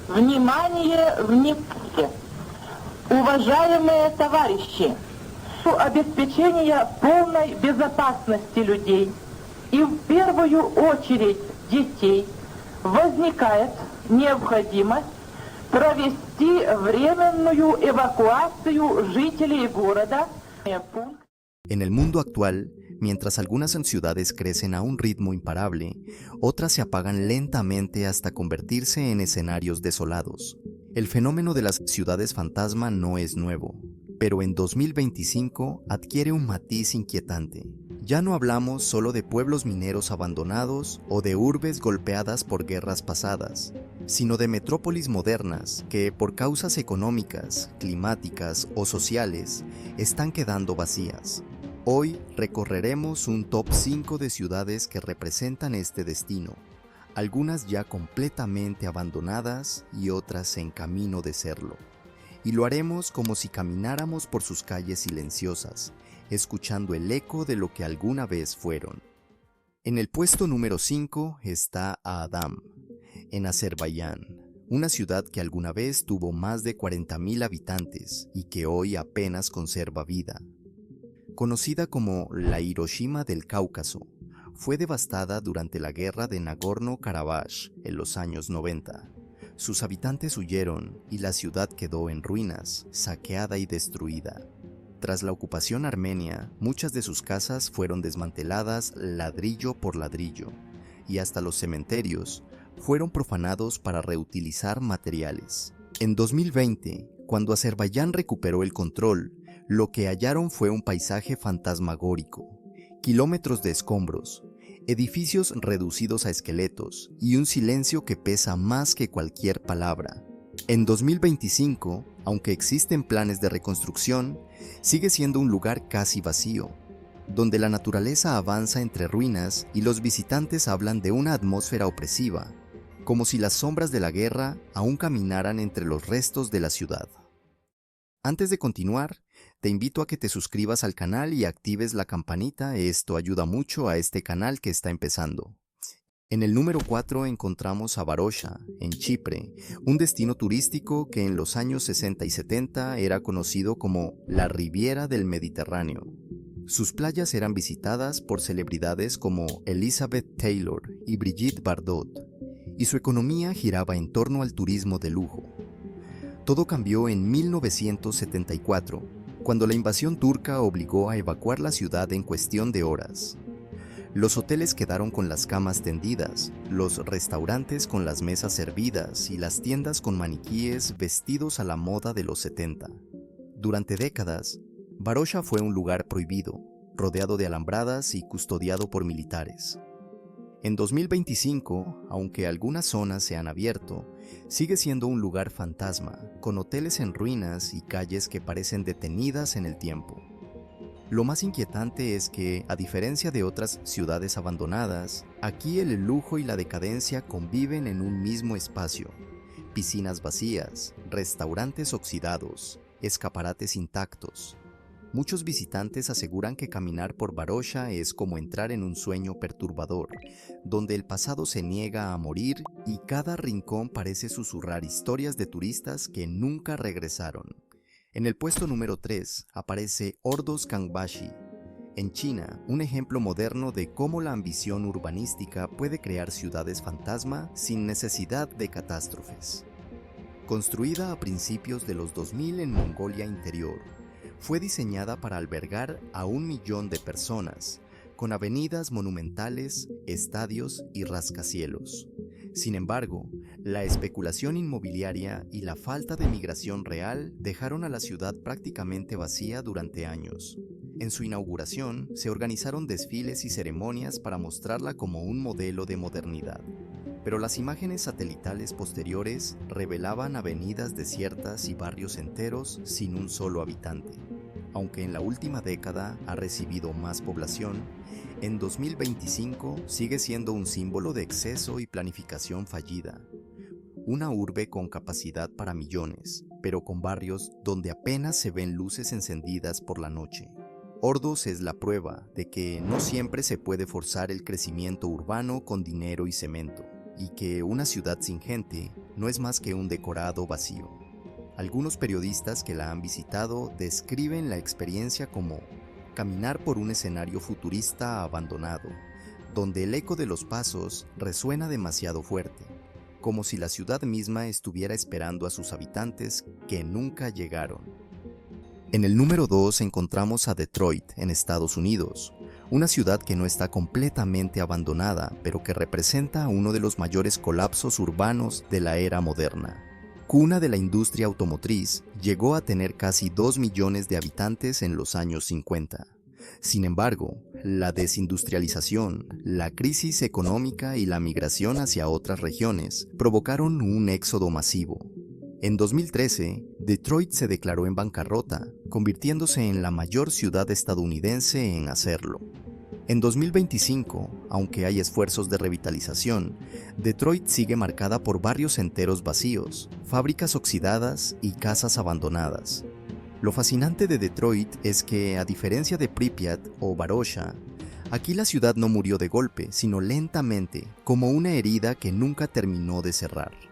Внимание, внимание! Уважаемые товарищи, обеспечение полной безопасности людей и в первую очередь детей возникает необходимость провести временную эвакуацию жителей города. En el mundo actual, mientras algunas ciudades crecen a un ritmo imparable, otras se apagan lentamente hasta convertirse en escenarios desolados. El fenómeno de las ciudades fantasma no es nuevo, pero en 2025 adquiere un matiz inquietante. Ya no hablamos solo de pueblos mineros abandonados o de urbes golpeadas por guerras pasadas, sino de metrópolis modernas que, por causas económicas, climáticas o sociales, están quedando vacías. Hoy recorreremos un top 5 de ciudades que representan este destino, algunas ya completamente abandonadas y otras en camino de serlo. Y lo haremos como si camináramos por sus calles silenciosas, escuchando el eco de lo que alguna vez fueron. En el puesto número 5 está Aadam, en Azerbaiyán, una ciudad que alguna vez tuvo más de 40.000 habitantes y que hoy apenas conserva vida. Conocida como la Hiroshima del Cáucaso, fue devastada durante la guerra de Nagorno-Karabaj en los años 90. Sus habitantes huyeron y la ciudad quedó en ruinas, saqueada y destruida. Tras la ocupación armenia, muchas de sus casas fueron desmanteladas ladrillo por ladrillo, y hasta los cementerios fueron profanados para reutilizar materiales. En 2020, cuando Azerbaiyán recuperó el control, lo que hallaron fue un paisaje fantasmagórico, kilómetros de escombros, edificios reducidos a esqueletos y un silencio que pesa más que cualquier palabra. En 2025, aunque existen planes de reconstrucción, sigue siendo un lugar casi vacío, donde la naturaleza avanza entre ruinas y los visitantes hablan de una atmósfera opresiva, como si las sombras de la guerra aún caminaran entre los restos de la ciudad. Antes de continuar, te invito a que te suscribas al canal y actives la campanita, esto ayuda mucho a este canal que está empezando. En el número 4 encontramos a Varosha, en Chipre, un destino turístico que en los años 60 y 70 era conocido como la Riviera del Mediterráneo. Sus playas eran visitadas por celebridades como Elizabeth Taylor y Brigitte Bardot, y su economía giraba en torno al turismo de lujo. Todo cambió en 1974, cuando la invasión turca obligó a evacuar la ciudad en cuestión de horas. Los hoteles quedaron con las camas tendidas, los restaurantes con las mesas servidas y las tiendas con maniquíes vestidos a la moda de los 70. Durante décadas, Varosha fue un lugar prohibido, rodeado de alambradas y custodiado por militares. En 2025, aunque algunas zonas se han abierto, sigue siendo un lugar fantasma, con hoteles en ruinas y calles que parecen detenidas en el tiempo. Lo más inquietante es que, a diferencia de otras ciudades abandonadas, aquí el lujo y la decadencia conviven en un mismo espacio. Piscinas vacías, restaurantes oxidados, escaparates intactos. Muchos visitantes aseguran que caminar por Varosha es como entrar en un sueño perturbador, donde el pasado se niega a morir y cada rincón parece susurrar historias de turistas que nunca regresaron. En el puesto número 3 aparece Ordos Kangbashi, en China, un ejemplo moderno de cómo la ambición urbanística puede crear ciudades fantasma sin necesidad de catástrofes. Construida a principios de los 2000 en Mongolia Interior, fue diseñada para albergar a 1 millón de personas, con avenidas monumentales, estadios y rascacielos. Sin embargo, la especulación inmobiliaria y la falta de migración real dejaron a la ciudad prácticamente vacía durante años. En su inauguración, se organizaron desfiles y ceremonias para mostrarla como un modelo de modernidad. Pero las imágenes satelitales posteriores revelaban avenidas desiertas y barrios enteros sin un solo habitante. Aunque en la última década ha recibido más población, en 2025 sigue siendo un símbolo de exceso y planificación fallida. Una urbe con capacidad para millones, pero con barrios donde apenas se ven luces encendidas por la noche. Ordos es la prueba de que no siempre se puede forzar el crecimiento urbano con dinero y cemento, y que una ciudad sin gente no es más que un decorado vacío. Algunos periodistas que la han visitado describen la experiencia como caminar por un escenario futurista abandonado, donde el eco de los pasos resuena demasiado fuerte, como si la ciudad misma estuviera esperando a sus habitantes que nunca llegaron. En el número 2 encontramos a Detroit, en Estados Unidos, una ciudad que no está completamente abandonada, pero que representa uno de los mayores colapsos urbanos de la era moderna. Cuna de la industria automotriz, llegó a tener casi 2 millones de habitantes en los años 50. Sin embargo, la desindustrialización, la crisis económica y la migración hacia otras regiones provocaron un éxodo masivo. En 2013, Detroit se declaró en bancarrota, convirtiéndose en la mayor ciudad estadounidense en hacerlo. En 2025, aunque hay esfuerzos de revitalización, Detroit sigue marcada por barrios enteros vacíos, fábricas oxidadas y casas abandonadas. Lo fascinante de Detroit es que, a diferencia de Pripyat o Varosha, aquí la ciudad no murió de golpe, sino lentamente, como una herida que nunca terminó de cerrar.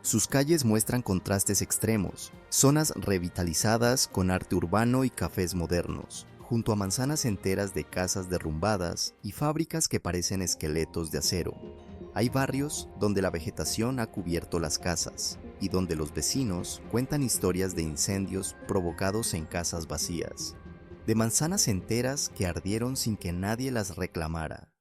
Sus calles muestran contrastes extremos, zonas revitalizadas con arte urbano y cafés modernos, junto a manzanas enteras de casas derrumbadas y fábricas que parecen esqueletos de acero. Hay barrios donde la vegetación ha cubierto las casas y donde los vecinos cuentan historias de incendios provocados en casas vacías, de manzanas enteras que ardieron sin que nadie las reclamara.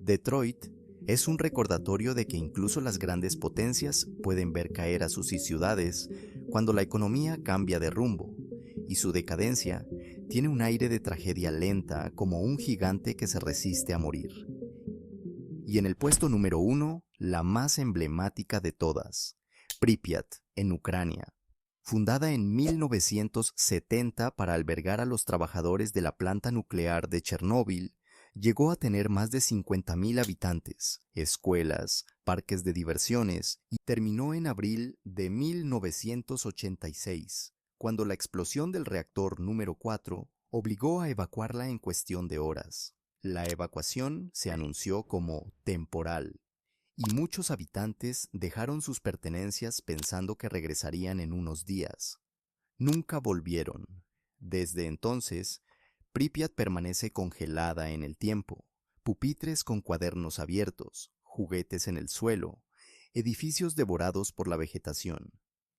Detroit es un recordatorio de que incluso las grandes potencias pueden ver caer a sus ciudades cuando la economía cambia de rumbo, y su decadencia tiene un aire de tragedia lenta, como un gigante que se resiste a morir. Y en el puesto número 1, la más emblemática de todas, Pripyat, en Ucrania. Fundada en 1970 para albergar a los trabajadores de la planta nuclear de Chernóbil, llegó a tener más de 50.000 habitantes, escuelas, parques de diversiones, y terminó en abril de 1986, cuando la explosión del reactor número 4 obligó a evacuarla en cuestión de horas. La evacuación se anunció como temporal, y muchos habitantes dejaron sus pertenencias pensando que regresarían en unos días. Nunca volvieron. Desde entonces, Pripyat permanece congelada en el tiempo. Pupitres con cuadernos abiertos, juguetes en el suelo, edificios devorados por la vegetación.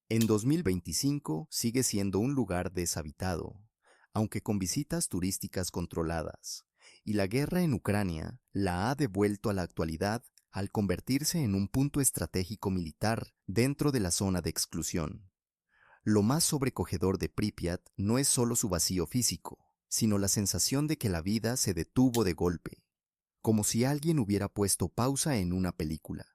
En 2025 sigue siendo un lugar deshabitado, aunque con visitas turísticas controladas, y la guerra en Ucrania la ha devuelto a la actualidad al convertirse en un punto estratégico militar dentro de la zona de exclusión. Lo más sobrecogedor de Pripyat no es solo su vacío físico, sino la sensación de que la vida se detuvo de golpe, como si alguien hubiera puesto pausa en una película.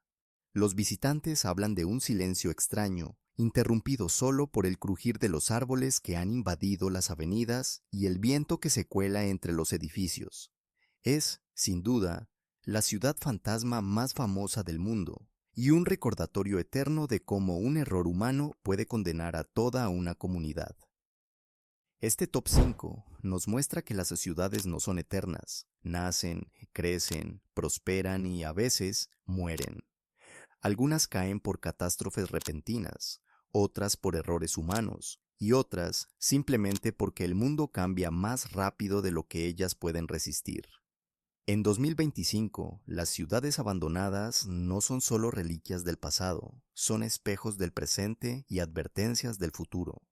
Los visitantes hablan de un silencio extraño, interrumpido solo por el crujir de los árboles que han invadido las avenidas y el viento que se cuela entre los edificios. Es, sin duda, la ciudad fantasma más famosa del mundo, y un recordatorio eterno de cómo un error humano puede condenar a toda una comunidad. Este top 5 nos muestra que las ciudades no son eternas, nacen, crecen, prosperan y a veces mueren. Algunas caen por catástrofes repentinas, otras por errores humanos y otras simplemente porque el mundo cambia más rápido de lo que ellas pueden resistir. En 2025, las ciudades abandonadas no son solo reliquias del pasado, son espejos del presente y advertencias del futuro.